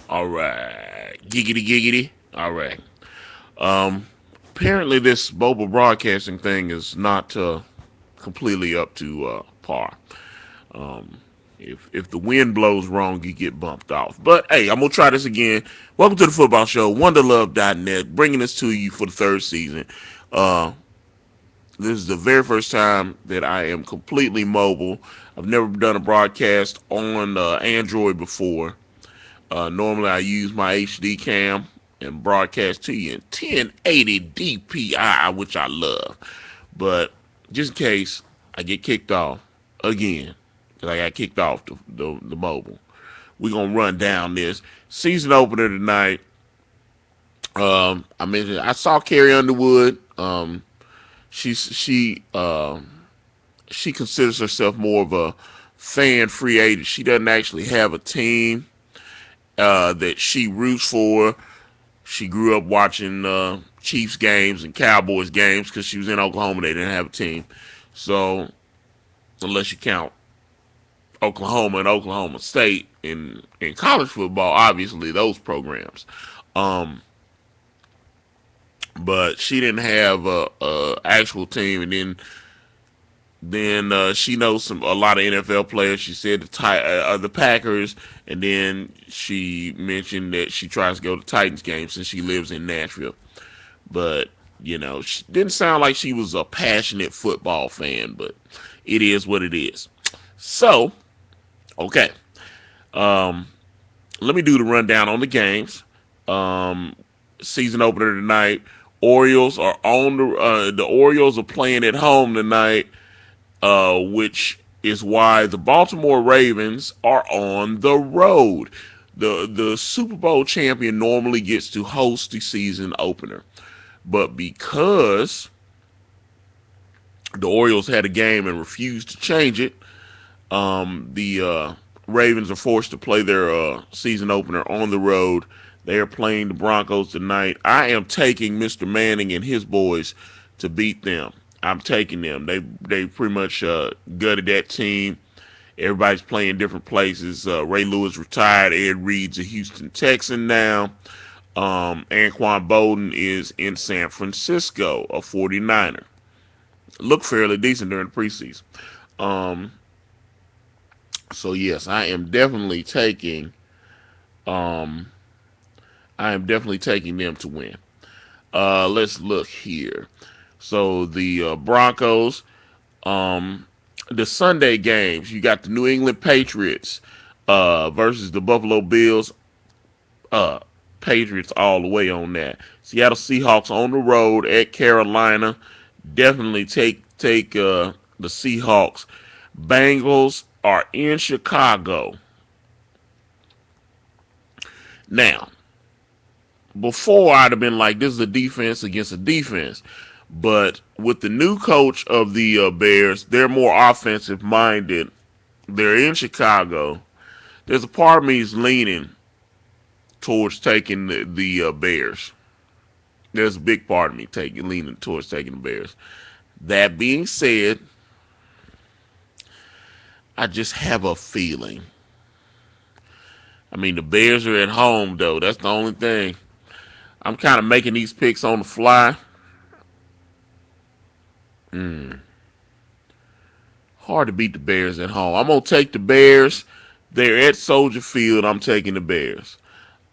All right. Giggity giggity. All right. Um, Apparently this mobile broadcasting thing is not completely up to par. Um, if the wind blows wrong, you get bumped off. But hey, I'm gonna try this again. Welcome to the Football Show, WonderLove.net, bringing this to you for the third season. Uh, this is the very first time that I am completely mobile. I've never done a broadcast on Android before. Normally, I use my HD cam and broadcast to you in 1080 DPI, which I love. But just in case I get kicked off again, because I got kicked off the mobile, we're going to run down this season opener tonight. I mentioned I saw Carrie Underwood. She's she considers herself more of a fan free agent. She doesn't actually have a team that she roots for. She grew up watching Chiefs games and Cowboys games because she was in Oklahoma. They didn't have a team. So, unless you count Oklahoma and Oklahoma State in college football, obviously those programs. Um, but she didn't have a actual team, and then she knows a lot of NFL players. She said the Packers, and then she mentioned that she tries to go to Titans games since she lives in Nashville. But she didn't sound like she was a passionate football fan. But it is what it is. So, okay, um, let me do the rundown on the games. Um, Season opener tonight. The Orioles are playing at home tonight, which is why the Baltimore Ravens are on the road. The Super Bowl champion normally gets to host the season opener, but because the Orioles had a game and refused to change it, the Ravens are forced to play their season opener on the road. They are playing the Broncos tonight. I am taking Mr. Manning and his boys to beat them. I'm taking them. They pretty much gutted that team. Everybody's playing different places. Ray Lewis retired. Ed Reed's a Houston Texan now. Anquan Bolden is in San Francisco, a 49er. Looked fairly decent during the preseason. Um, so yes, um, I am definitely taking them to win. Let's look here. So the Broncos, um, the Sunday games, you got the New England Patriots versus the Buffalo Bills. Uh, Patriots all the way on that. Seattle Seahawks on the road at Carolina. Definitely take the Seahawks. Bengals are in Chicago. Now, before I'd have been like, this is a defense against a defense. But with the new coach of the Bears, they're more offensive minded. They're in Chicago. There's a part of me is leaning towards taking the Bears. There's a big part of me leaning towards taking the Bears. That being said, I just have a feeling. I mean, the Bears are at home though. That's the only thing. I'm kind of making these picks on the fly. Mm, Hard to beat the Bears at home. I'm gonna take the Bears. They're at Soldier Field. I'm taking the Bears.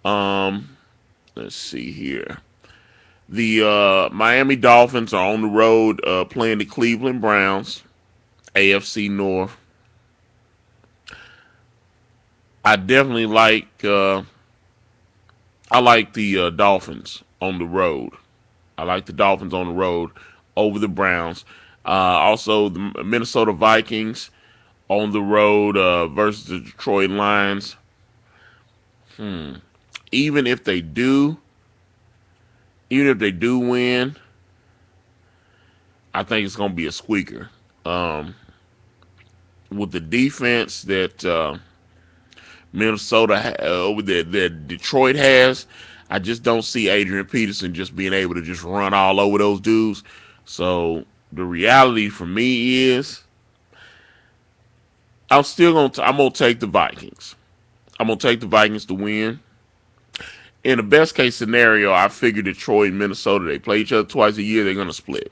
Um, let's see here. The Miami Dolphins are on the road playing the Cleveland Browns, AFC North. I definitely like the Dolphins on the road. I like the Dolphins on the road over the Browns. Also, the Minnesota Vikings on the road versus the Detroit Lions. Hmm. Even if they do, even if they do win, I think it's going to be a squeaker. Um, with the defense that that Detroit has, I just don't see Adrian Peterson just being able to just run all over those dudes. So the reality for me is I'm gonna take the Vikings. I'm gonna take the Vikings to win. In the best case scenario, I figure Detroit and Minnesota, they play each other twice a year, they're going to split.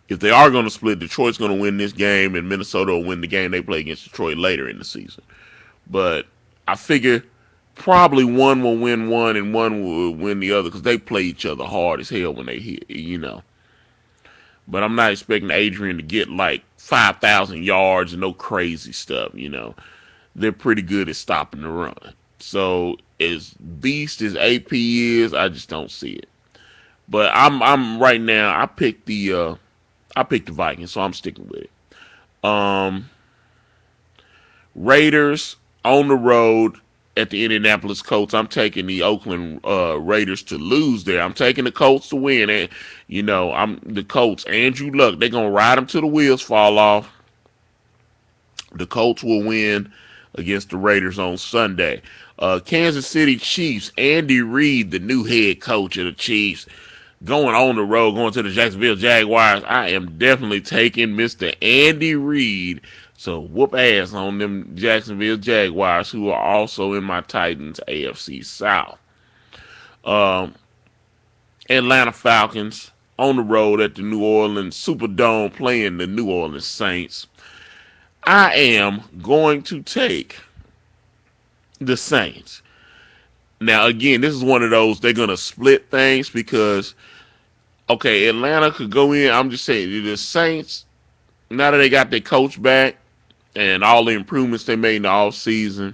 If they are going to split, Detroit's going to win this game, and Minnesota will win the game they play against Detroit later in the season. But I figure probably one will win one and one will win the other because they play each other hard as hell when they hit. But I'm not expecting Adrian to get like 5,000 yards and no crazy stuff. They're pretty good at stopping the run. So as beast as AP is, I just don't see it. But I'm right now. I picked the Vikings, so I'm sticking with it. Raiders on the road at the Indianapolis Colts. I'm taking the Oakland Raiders to lose there. I'm taking the Colts to win. And I'm the Colts. Andrew Luck. They're gonna ride them till the wheels fall off. The Colts will win against the Raiders on Sunday. Kansas City Chiefs. Andy Reid, the new head coach of the Chiefs, going on the road, going to the Jacksonville Jaguars. I am definitely taking Mr. Andy Reid. So whoop ass on them Jacksonville Jaguars, who are also in my Titans AFC South. Um, Atlanta Falcons on the road at the New Orleans Superdome playing the New Orleans Saints. I am going to take the Saints. Now, again, this is one of those, they're going to split things because, okay, Atlanta could go in. I'm just saying, the Saints, now that they got their coach back and all the improvements they made in the offseason,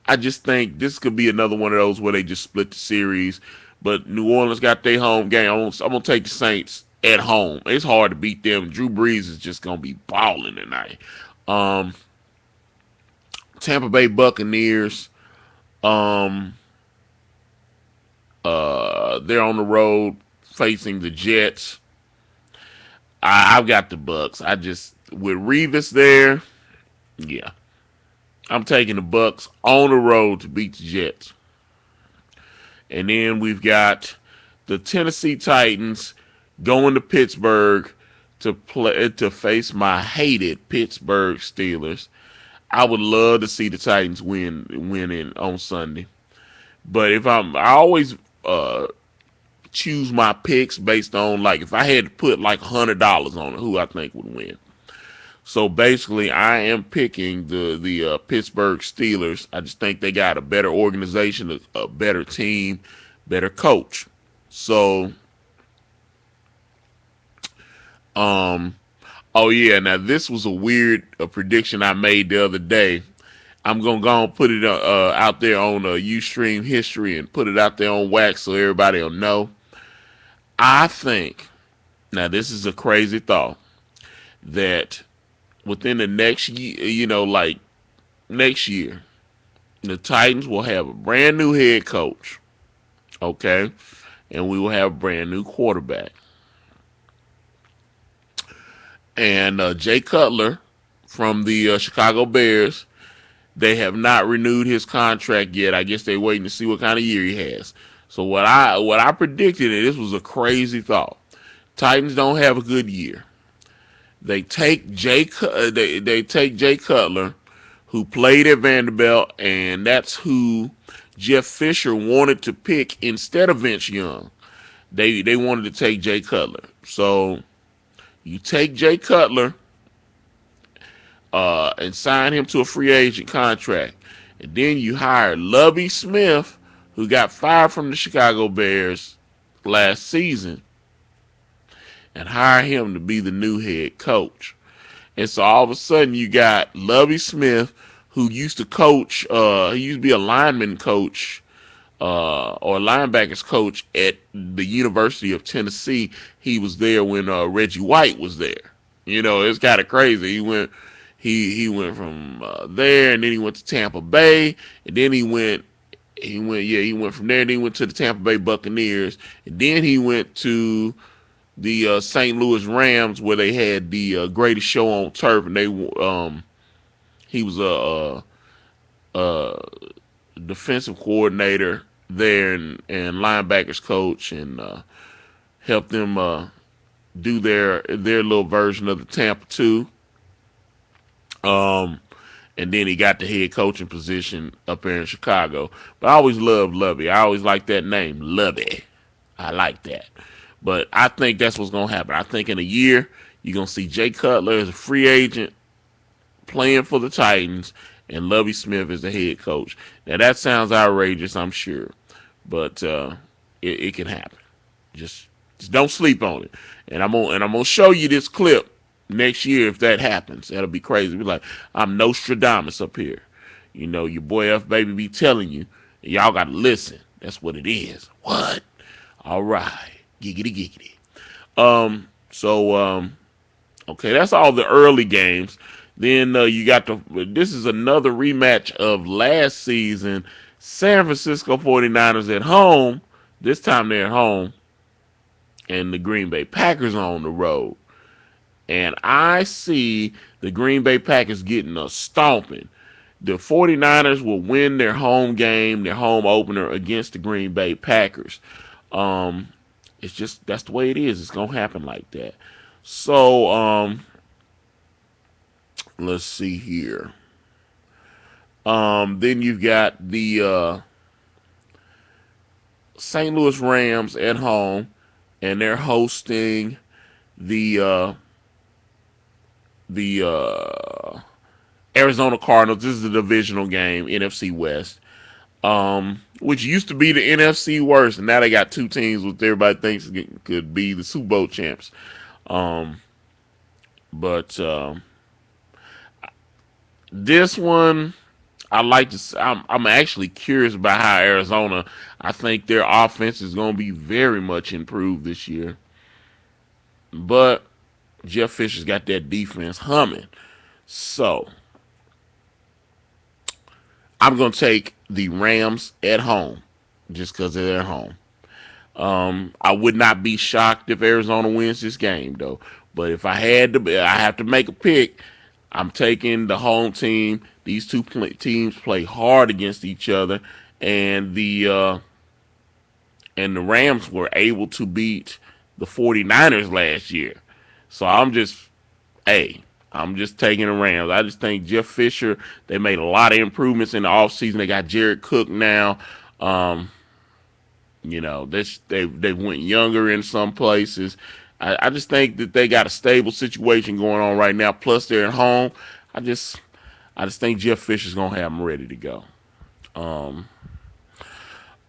I just think this could be another one of those where they just split the series. But New Orleans got their home game. I'm going to take the Saints at home. It's hard to beat them. Drew Brees is just going to be balling tonight. Um, Tampa Bay Buccaneers, um, they're on the road facing the Jets. I've got the Bucks. With Revis there, yeah. I'm taking the Bucks on the road to beat the Jets. And then we've got the Tennessee Titans going to Pittsburgh to face my hated Pittsburgh Steelers. I would love to see the Titans winning on Sunday. But I always choose my picks based on, like, if I had to put like $100 on it, who I think would win. So basically, I am picking the Pittsburgh Steelers. I just think they got a better organization, a better team, better coach. So, oh yeah. Now this was a weird prediction I made the other day. I'm gonna go and put it out there on Ustream History and put it out there on Wax so everybody will know. I think, now this is a crazy thought, that within the next year, like next year, the Titans will have a brand new head coach, okay, and we will have a brand new quarterback. And Jay Cutler from the Chicago Bears, they have not renewed his contract yet. I guess they're waiting to see what kind of year he has. So what I predicted, and this was a crazy thought, Titans don't have a good year. They take Jay Cutler, who played at Vanderbilt, and that's who Jeff Fisher wanted to pick instead of Vince Young. They wanted to take Jay Cutler. So you take Jay Cutler and sign him to a free agent contract, and then you hire Lovie Smith, who got fired from the Chicago Bears last season, and hire him to be the new head coach. And so all of a sudden you got Lovie Smith, who used to coach, he used to be a lineman coach or a linebackers coach at the University of Tennessee. He was there when Reggie White was there. It's kind of crazy. He went from there, and then he went to Tampa Bay, and then he went from there, and then he went to the Tampa Bay Buccaneers, and then he went to the St. Louis Rams, where they had the greatest show on turf, and he was a defensive coordinator there and linebackers coach, and helped them do their little version of the Tampa 2. and then he got the head coaching position up here in Chicago. But I always loved Lovey. I always liked that name, Lovey. I like that. But I think that's what's gonna happen. I think in a year you're gonna see Jay Cutler as a free agent playing for the Titans, and Lovey Smith as the head coach. Now that sounds outrageous, I'm sure, but it can happen. Just just don't sleep on it. And I'm gonna show you this clip next year if that happens. That'll be crazy. Be like, I'm Nostradamus up here. You know, your boy F baby be telling you, and y'all gotta listen. That's what it is. What? All right. Giggity giggity. Okay, that's all the early games. Then you got this is another rematch of last season. San Francisco 49ers at home. This time they're at home, and the Green Bay Packers are on the road. And I see the Green Bay Packers getting a stomping. The 49ers will win their home game, their home opener against the Green Bay Packers. Um, it's just that's the way it is. It's gonna happen like that. So let's see here. Then you've got the St. Louis Rams at home, and they're hosting the the Arizona Cardinals. This is a divisional game, NFC West, which used to be the NFC Worst, and now they got two teams which everybody thinks could be the Super Bowl champs. Um, but this one, I like to. I'm actually curious about how Arizona. I think their offense is going to be very much improved this year, but Jeff Fisher's got that defense humming. So I'm going to take the Rams at home just because they're at home. I would not be shocked if Arizona wins this game, though. But if I had to, I have to make a pick. I'm taking the home team. These teams play hard against each other, and the Rams were able to beat the 49ers last year. So hey, I'm just taking the Rams. I just think Jeff Fisher, they made a lot of improvements in the offseason. They got Jared Cook now. Um, they went younger in some places. I just think that they got a stable situation going on right now. Plus they're at home. I just I just think Jeff Fisher's gonna have them ready to go. Um,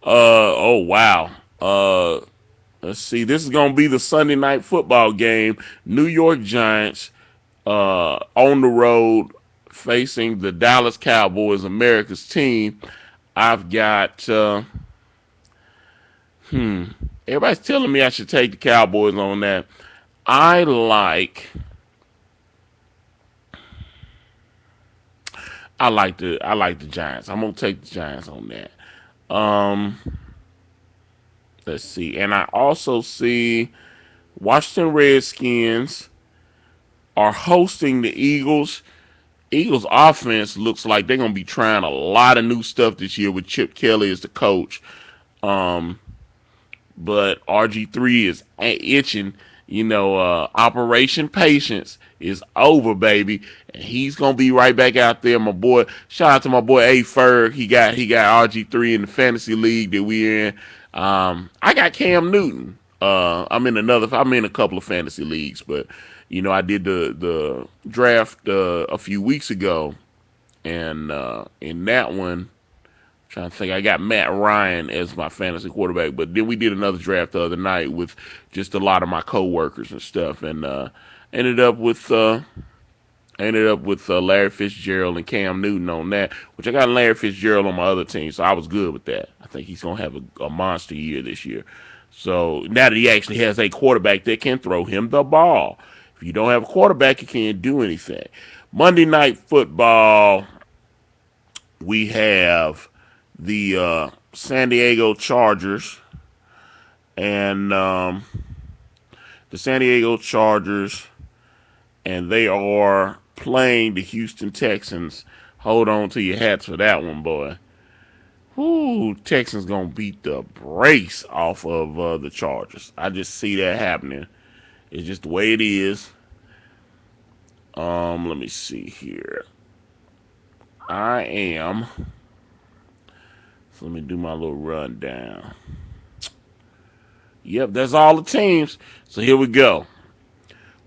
oh wow. Let's see. This is gonna be the Sunday night football game. New York Giants on the road facing the Dallas Cowboys, America's team. I've got hmm. Everybody's telling me I should take the Cowboys on that. I like I like the Giants. I'm gonna take the Giants on that. Um, let's see. And I also see Washington Redskins are hosting the Eagles. Eagles offense looks like they're gonna be trying a lot of new stuff this year with Chip Kelly as the coach. Um, but RG3 is itching. Operation Patience is over, baby, and he's gonna be right back out there. My boy, shout out to my boy A Ferg. He got RG3 in the fantasy league that we're in. I got Cam Newton. I'm in a couple of fantasy leagues, but I did the draft a few weeks ago, and in that one, trying to think. I got Matt Ryan as my fantasy quarterback, but then we did another draft the other night with just a lot of my coworkers and stuff, and ended up with Larry Fitzgerald and Cam Newton on that. Which I got Larry Fitzgerald on my other team, so I was good with that. I think he's gonna have a monster year this year. So now that he actually has a quarterback that can throw him the ball. If you don't have a quarterback, you can't do anything. Monday Night Football, we have the San Diego Chargers and the San Diego Chargers, and they are playing the Houston Texans. Hold on to your hats for that one, boy. Whoo, Texans gonna beat the brace off of the Chargers. I just see that happening. It's just the way it is. Let me see here. I am. So let me do my little rundown. Yep, that's all the teams. So here we go.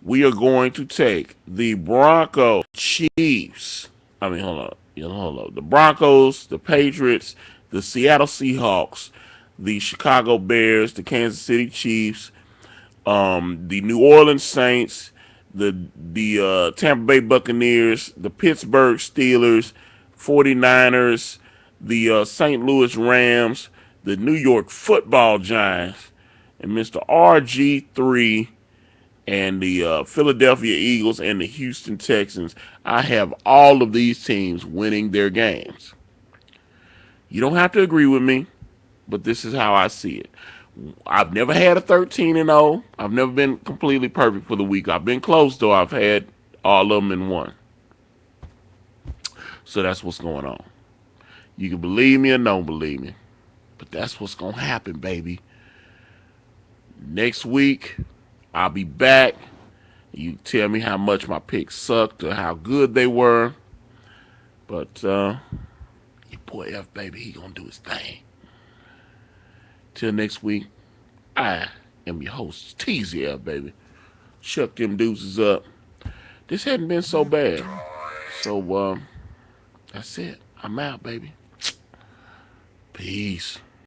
We are going to take the Broncos, Chiefs. Hold up. Yeah, hold up. The Broncos, the Patriots, the Seattle Seahawks, the Chicago Bears, the Kansas City Chiefs, the New Orleans Saints, the Tampa Bay Buccaneers, the Pittsburgh Steelers, 49ers, the St. Louis Rams, the New York Football Giants, and Mr. RG3 and the Philadelphia Eagles and the Houston Texans. I have all of these teams winning their games. You don't have to agree with me, but this is how I see it. I've never had a 13-0. I've never been completely perfect for the week. I've been close though. I've had all of them in one. So that's what's going on. You can believe me or don't believe me, but that's what's gonna happen, baby. Next week, I'll be back. You tell me how much my picks sucked or how good they were. But your boy F baby, he gonna do his thing. Till next week, I am your host, TZL baby. Chuck them deuces up. This hadn't been so bad. So that's it. I'm out, baby. Peace.